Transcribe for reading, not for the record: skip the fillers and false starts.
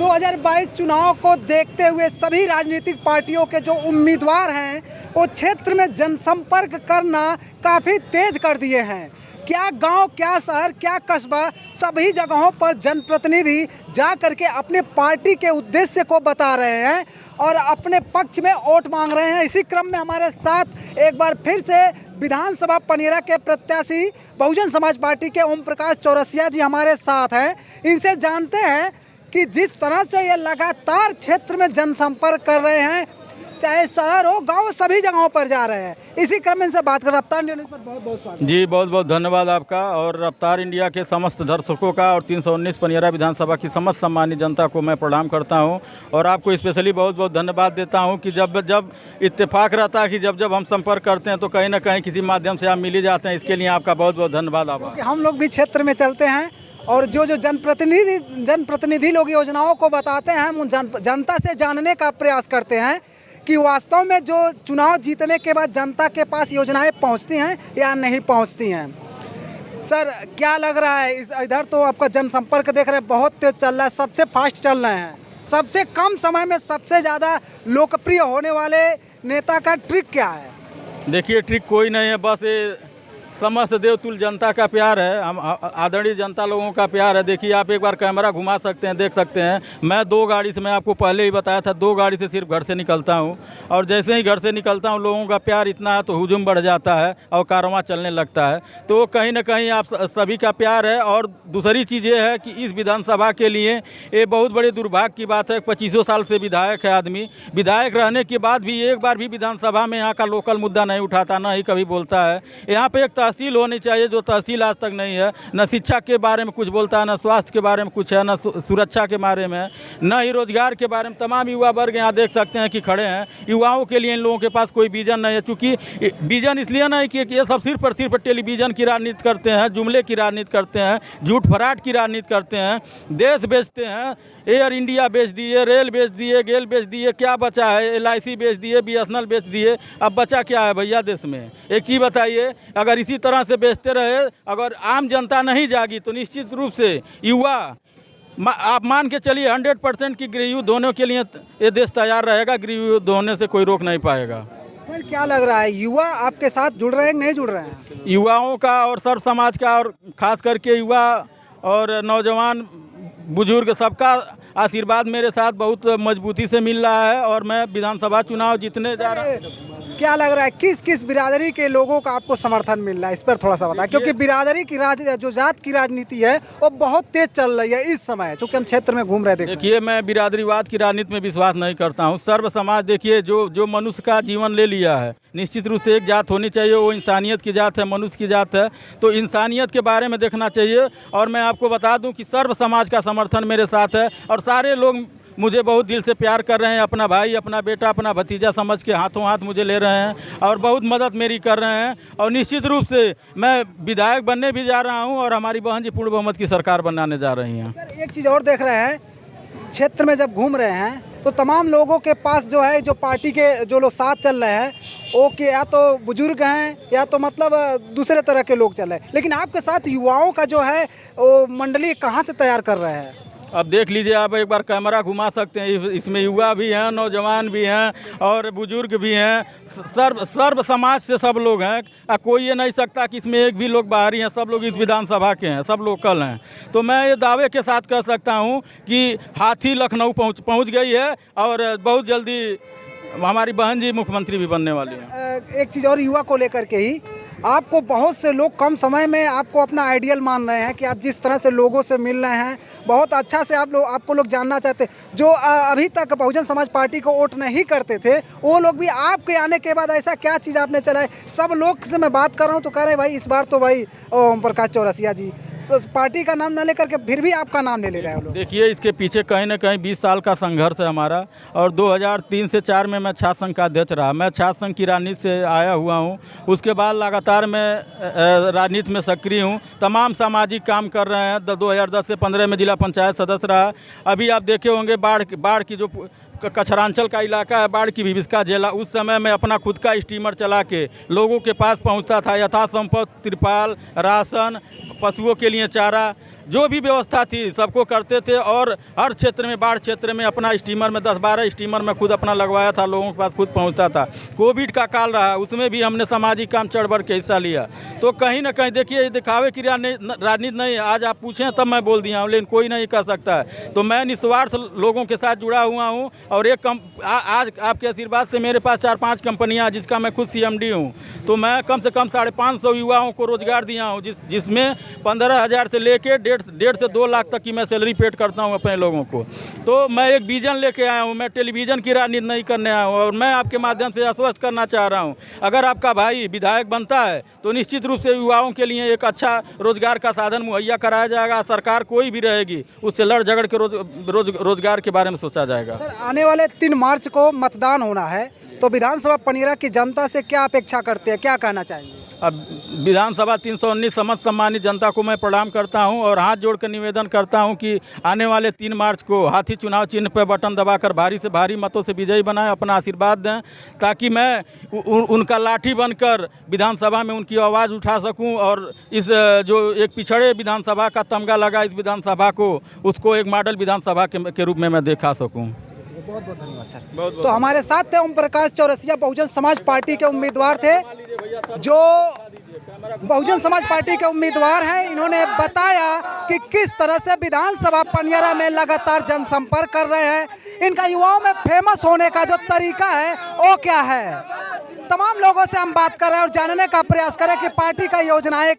2022 चुनाव को देखते हुए सभी राजनीतिक पार्टियों के जो उम्मीदवार हैं वो क्षेत्र में जनसंपर्क करना काफ़ी तेज कर दिए हैं। क्या गांव, क्या शहर, क्या कस्बा, सभी जगहों पर जनप्रतिनिधि जा करके अपने पार्टी के उद्देश्य को बता रहे हैं और अपने पक्ष में वोट मांग रहे हैं। इसी क्रम में हमारे साथ एक बार फिर से विधानसभा पनियरा के प्रत्याशी बहुजन समाज पार्टी के ओम प्रकाश चौरसिया जी हमारे साथ हैं। इनसे जानते हैं कि जिस तरह से ये लगातार क्षेत्र में जनसंपर्क कर रहे हैं, चाहे शहर हो गांव, सभी जगहों पर जा रहे हैं। इसी क्रम में इनसे बात कर रफ्तार न्यूज़ पर बहुत बहुत स्वागत जी। बहुत बहुत धन्यवाद आपका और रफ्तार इंडिया के समस्त दर्शकों का और 319 पनियरा विधानसभा की समस्त सम्मानित जनता को मैं प्रणाम करता हूं और आपको स्पेशली बहुत बहुत धन्यवाद देता हूं कि जब इत्तेफाक रहता है कि जब हम संपर्क करते हैं तो कहीं ना कहीं किसी माध्यम से आप मिल ही जाते हैं। इसके लिए आपका बहुत बहुत धन्यवाद। आप हम लोग भी क्षेत्र में चलते हैं और जो जनप्रतिनिधि लोग योजनाओं को बताते हैं, हम जनता से जानने का प्रयास करते हैं कि वास्तव में जो चुनाव जीतने के बाद जनता के पास योजनाएं पहुंचती हैं या नहीं पहुंचती हैं। सर, क्या लग रहा है इधर तो आपका जनसंपर्क देख रहे हैं बहुत तेज चल रहा है, सबसे फास्ट चल रहे हैं। सबसे कम समय में सबसे ज़्यादा लोकप्रिय होने वाले नेता का ट्रिक क्या है? देखिए, ट्रिक कोई नहीं है, बस ये समस्त देवतुल्य जनता का प्यार है, हम आदरणीय जनता लोगों का प्यार है। देखिए, आप एक बार कैमरा घुमा सकते हैं, देख सकते हैं। मैं 2 गाड़ी से, मैं आपको पहले ही बताया था, 2 गाड़ी से सिर्फ घर से निकलता हूं और जैसे ही घर से निकलता हूं लोगों का प्यार इतना है तो हुजूम बढ़ जाता है और कारवां चलने लगता है। तो कहीं ना कहीं आप सभी का प्यार है। और दूसरी चीज़ ये है कि इस विधानसभा के लिए ये बहुत बड़े दुर्भाग्य की बात है। 25 साल से विधायक है आदमी, विधायक रहने के बाद भी एक बार भी विधानसभा में यहाँ का लोकल मुद्दा नहीं उठाता, ना ही कभी बोलता है। यहाँ पर एक तहसील होनी चाहिए जो तहसील आज तक नहीं है। न शिक्षा के बारे में कुछ बोलता है, न स्वास्थ्य के बारे में कुछ है, न सुरक्षा के बारे में, न ही रोजगार के बारे में। तमाम युवा वर्ग यहाँ देख सकते हैं कि खड़े हैं। युवाओं के लिए इन लोगों के पास कोई विजन नहीं है, क्योंकि विजन इसलिए नहीं कि ये सब सिर्फ और सिर्फ टेलीविजन की राजनीति करते हैं, जुमले की राजनीति करते हैं, झूठ फराट की राजनीति करते हैं, देश बेचते हैं। एयर इंडिया बेच दिए, रेल बेच दिए, गेल बेच दिए, क्या बचा है? LIC बेच दिए, BSNL बेच दिए, अब बचा क्या है भैया देश में? एक चीज़ बताइए, अगर इसी तरह से बेचते रहे, अगर आम जनता नहीं जागी तो निश्चित रूप से युवा, आप मान के चलिए 100% की गृह युद्ध होने के लिए ये देश तैयार रहेगा। गृह युद्ध होने से कोई रोक नहीं पाएगा। सर, क्या लग रहा है, युवा आपके साथ जुड़ रहे हैं कि नहीं जुड़ रहे हैं? युवाओं का और सर्व समाज का और ख़ास करके युवा और नौजवान बुजुर्ग सबका आशीर्वाद मेरे साथ बहुत मजबूती से मिल रहा है और मैं विधानसभा चुनाव जीतने जा रहा हूँ। क्या लग रहा है किस किस बिरादरी के लोगों का आपको समर्थन मिल रहा है, इस पर थोड़ा सा बताएं, क्योंकि बिरादरी की जो जात की राजनीति है वो बहुत तेज चल रही है इस समय, क्योंकि हम क्षेत्र में घूम रहे थे। देखिए, मैं बिरादरीवाद की राजनीति में विश्वास नहीं करता हूँ। सर्व समाज, देखिए, जो मनुष्य का जीवन ले लिया है, निश्चित रूप से एक जात होनी चाहिए, वो इंसानियत की जात है, मनुष्य की जात है। तो इंसानियत के बारे में देखना चाहिए। और मैं आपको बता दूं कि सर्व समाज का समर्थन मेरे साथ है और सारे लोग मुझे बहुत दिल से प्यार कर रहे हैं। अपना भाई, अपना बेटा, अपना भतीजा समझ के हाथों हाथ मुझे ले रहे हैं और बहुत मदद मेरी कर रहे हैं। और निश्चित रूप से मैं विधायक बनने भी जा रहा हूं और हमारी बहन जी पूर्ण बहुमत की सरकार बनाने जा रही हैं। सर, एक चीज़ और देख रहे हैं, क्षेत्र में जब घूम रहे हैं तो तमाम लोगों के पास जो है, जो पार्टी के जो लोग साथ चल रहे हैं वो कि या तो बुजुर्ग हैं या तो मतलब दूसरे तरह के लोग चल रहे हैं, लेकिन आपके साथ युवाओं का जो है वो मंडली कहाँ से तैयार कर रहे हैं? अब देख लीजिए, आप एक बार कैमरा घुमा सकते हैं, इसमें युवा भी हैं, नौजवान भी हैं और बुजुर्ग भी हैं। सर्व समाज से सब लोग हैं। कोई ये नहीं सकता कि इसमें एक भी लोग बाहरी हैं, सब लोग इस विधानसभा के हैं, सब लोकल हैं। तो मैं ये दावे के साथ कह सकता हूँ कि हाथी लखनऊ पहुँच गई है और बहुत जल्दी हमारी बहन जी मुख्यमंत्री भी बनने वाली हैं। एक चीज़ और, युवा को लेकर के ही आपको बहुत से लोग कम समय में आपको अपना आइडियल मान रहे हैं कि आप जिस तरह से लोगों से मिल रहे हैं, बहुत अच्छा से आपको लोग जानना चाहते हैं। जो अभी तक बहुजन समाज पार्टी को वोट नहीं करते थे, वो लोग भी आपके आने के बाद ऐसा क्या चीज़ आपने चलाए? सब लोग से मैं बात कर रहा हूँ तो कह रहे हैं भाई इस बार तो भाई ओम प्रकाश चौरसिया जी, पार्टी का नाम न लेकर के फिर भी आपका नाम ले रहे हैं लोग। देखिए, इसके पीछे कहीं ना कहीं 20 साल का संघर्ष है हमारा और 2003 से 4 में मैं छात्र संघ का अध्यक्ष रहा। मैं छात्र संघ की राजनीति से आया हुआ हूँ। उसके बाद लगातार मैं राजनीति में सक्रिय हूँ, तमाम सामाजिक काम कर रहे हैं। 2010 से 15 में जिला पंचायत सदस्य रहा। अभी आप देखे होंगे बाढ़ की जो कचरांचल का इलाका है, बाढ़ की विभीषिका झेला, उस समय मैं अपना खुद का स्टीमर चला के लोगों के पास पहुंचता था। यथासंभव तिरपाल, राशन, पशुओं के लिए चारा जो भी व्यवस्था थी सबको करते थे और हर क्षेत्र में, बाढ़ क्षेत्र में अपना स्टीमर में 10-12 स्टीमर में खुद अपना लगवाया था, लोगों के पास खुद पहुंचता था। कोविड का काल रहा, उसमें भी हमने सामाजिक काम चढ़ बढ़ के हिस्सा लिया। तो कहीं ना कहीं देखिए, दिखावे की राजनीति नहीं, आज आप पूछें तब मैं बोल दिया हूँ, लेकिन कोई नहीं कर सकता है। तो मैं निस्वार्थ लोगों के साथ जुड़ा हुआ हूँ और एक आज आपके आशीर्वाद से मेरे पास 4-5 कंपनियाँ, जिसका मैं खुद CMD हूँ। तो मैं कम से कम 550 युवाओं को रोजगार दिया हूँ, जिसमें 15,000 से लेके 1.5 से 2 लाख तक की मैं सैलरी पेड करता हूँ अपने लोगों को। तो मैं एक विजन लेके आया हूँ, मैं टेलीविज़न की राजनीति नहीं करने आया हूँ। और मैं आपके माध्यम से आश्वस्त करना चाह रहा हूँ, अगर आपका भाई विधायक बनता है तो निश्चित रूप से युवाओं के लिए एक अच्छा रोजगार का साधन मुहैया कराया जाएगा। सरकार कोई भी रहेगी उससे लड़ झगड़ के रोजगार के बारे में सोचा जाएगा। सर, आने वाले 3 मार्च को मतदान होना है, तो विधानसभा पनियरा की जनता से क्या अपेक्षा करते हैं, क्या कहना चाहेंगे? अब विधानसभा 319 समस्त सम्मानित जनता को मैं प्रणाम करता हूं और हाथ जोड़कर निवेदन करता हूं कि आने वाले 3 मार्च को हाथी चुनाव चिन्ह पर बटन दबाकर भारी से भारी मतों से विजयी बनाएं, अपना आशीर्वाद दें, ताकि मैं उनका लाठी बनकर विधानसभा में उनकी आवाज़ उठा सकूं और इस जो एक पिछड़े विधानसभा का तमगा लगा इस विधानसभा को, उसको एक मॉडल विधानसभा के रूप में मैं दिखा सकूँ। बहुत बहुत धन्यवाद सर। तो हमारे साथ थे ओम प्रकाश चौरसिया, बहुजन समाज पार्टी के उम्मीदवार थे, जो बहुजन समाज पार्टी के उम्मीदवार हैं। इन्होंने बताया कि किस तरह से विधानसभा पनियरा में लगातार जनसंपर्क कर रहे हैं। इनका युवाओं में फेमस होने का जो तरीका है वो क्या है, तमाम लोगों से हम बात कर रहे हैं और जानने का प्रयास करें कि पार्टी का योजनाएं